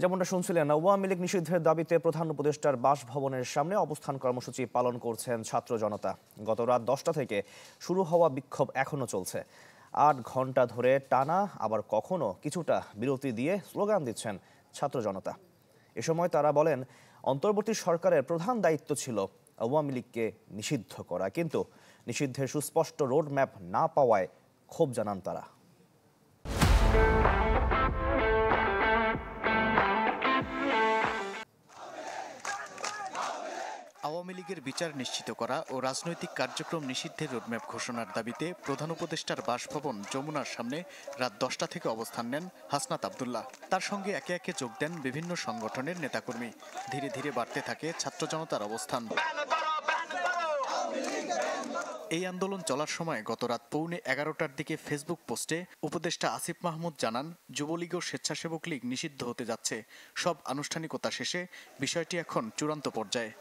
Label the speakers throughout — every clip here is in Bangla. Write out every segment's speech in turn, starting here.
Speaker 1: যেমনটা শুনছিলেন, আওয়ামী লীগ নিষিদ্ধের দাবিতে প্রধান উপদেষ্টার বাসভবনের সামনে অবস্থান কর্মসূচি পালন করছেন ছাত্র জনতা। গত রাত 10টা থেকে শুরু হওয়া বিক্ষোভ এখনো চলছে। 8 ঘন্টা ধরে টানা, আবার কখনো কিছুটা বিরতি দিয়ে স্লোগান দিচ্ছেন ছাত্র জনতা। এ সময় তারা বলেন, অন্তর্বর্তী সরকারের প্রধান দায়িত্ব ছিল আওয়ামী লীগকে নিষিদ্ধ করা, কিন্তু নিষিদ্ধের সুস্পষ্ট রোডম্যাপ না পাওয়ায় ক্ষোভ জানান তারা।
Speaker 2: আওয়ামী লীগের বিচার নিশ্চিত করা ও রাজনৈতিক কার্যক্রম নিষিদ্ধের রোডম্যাপ ঘোষণার দাবিতে প্রধান উপদেষ্টার বাসভবন যমুনার সামনে রাত 10টা থেকে অবস্থান নেন হাসনাত আব্দুল্লাহ। তার সঙ্গে একে একে যোগ দেন বিভিন্ন সংগঠনের নেতাকর্মী। ধীরে ধীরে বাড়তে থাকে ছাত্র জনতার অবস্থান। এই আন্দোলন চলার সময় গত রাত পৌনে 11টার দিকে ফেসবুক পোস্টে উপদেষ্টা আসিফ মাহমুদ জানান, যুবলীগ ও স্বেচ্ছাসেবক লীগ নিষিদ্ধ হতে যাচ্ছে। সব আনুষ্ঠানিকতা শেষে বিষয়টি এখন চূড়ান্ত পর্যায়ে।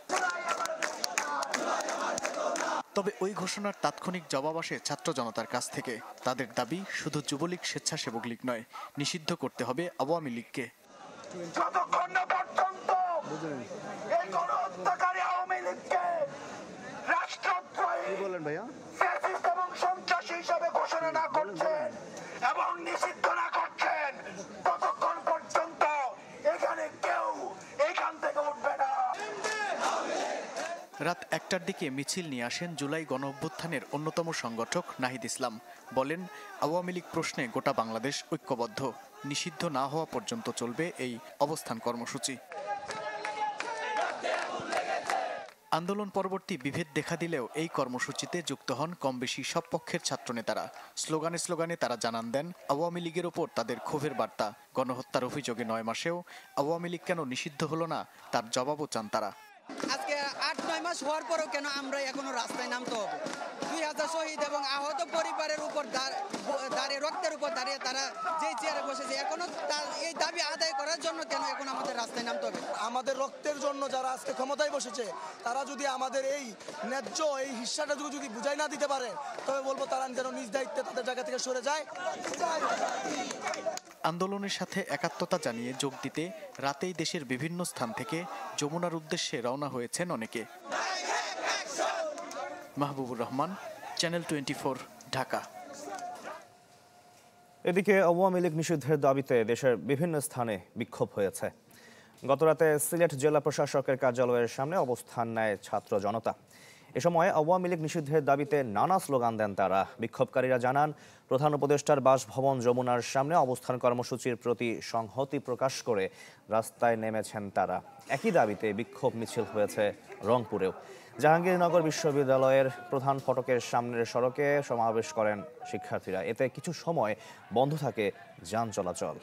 Speaker 2: তবে ওই ঘোষণার তাৎক্ষণিক জবাব আসে ছাত্র জনতার কাছ থেকে। তাদের দাবি, শুধু যুবলীগ স্বেচ্ছাসেবক লীগ নয়, নিষিদ্ধ করতে হবে আওয়ামী লীগকে।
Speaker 3: সন্ত্রাসী হিসাবে ঘোষণা না করছেন এবং নিষিদ্ধ না করছেন, ততক্ষণ পর্যন্ত এখানে কেউ এখান থেকে উঠবে না।
Speaker 2: রাত 1টার দিকে মিছিল নিয়ে আসেন জুলাই গণ অভ্যুত্থানের অন্যতম সংগঠক নাহিদ ইসলাম। বলেন, আওয়ামী লীগ প্রশ্নে গোটা বাংলাদেশ ঐক্যবদ্ধ। নিষিদ্ধ না হওয়া পর্যন্ত চলবে এই অবস্থান কর্মসূচি। আন্দোলন পরবর্তী বিভেদ দেখা দিলেও এই কর্মসূচিতে যুক্ত হন কমবেশি সব পক্ষের ছাত্রনেতারা। স্লোগানে স্লোগানে তারা জানান দেন আওয়ামী লীগের ওপর তাদের ক্ষোভের বার্তা। গণহত্যার অভিযোগে 9 মাসেও আওয়ামী লীগ কেন নিষিদ্ধ হলো না, তার জবাবও চান তারা।
Speaker 4: আজকে 8-9 মাস হওয়ার পরেও কেন আমরা এখনো রাস্তায় নামতে হবে? 2000 শহীদ এবং আহত পরিবারের উপর দাঁড়িয়ে, রক্তের উপর দাঁড়িয়ে তারা যে চেয়ারে বসেছে, এখনো এই দাবি আদায় করার জন্য কেন এখন আমাদের রাস্তায় নামতে হবে?
Speaker 5: আমাদের রক্তের জন্য যারা আজকে ক্ষমতায় বসেছে, তারা যদি আমাদের এই ন্যায্য এই হিস্সাটা যদি বুঝাই না দিতে পারে, তবে বলবো তারা যেন নিজ দায়িত্বে তাদের জায়গা থেকে সরে যায়।
Speaker 2: আন্দোলনের সাথে একাত্মতা জানিয়ে যোগ দিতে রাতেই দেশের বিভিন্ন স্থান থেকে যমুনার উদ্দেশ্যে রওনা হয়েছেন অনেকে। মাহবুবুর রহমান, চ্যানেল 24, ঢাকা।
Speaker 1: এদিকে আওয়ামী লীগ নিষিদ্ধের দাবিতে দেশের বিভিন্ন স্থানে বিক্ষোভ হয়েছে। গতরাতে সিলেট জেলা প্রশাসকের কার্যালয়ের সামনে অবস্থান নেয় ছাত্র জনতা। এ সময় আওয়ামী লীগ নিষিদ্ধের দাবিতে নানা স্লোগান দেন তারা। বিক্ষোভকারীরা জানান, প্রধান উপদেষ্টার বাসভবন যমুনার সামনে অবস্থান কর্মসূচির প্রতি সংহতি প্রকাশ করে রাস্তায় নেমেছেন তারা। একই দাবিতে বিক্ষোভ মিছিল হয়েছে রংপুরেও। জাহাঙ্গীরনগর বিশ্ববিদ্যালয়ের প্রধান ফটকের সামনের সড়কে সমাবেশ করেন শিক্ষার্থীরা। এতে কিছু সময় বন্ধ থাকে যান চলাচল।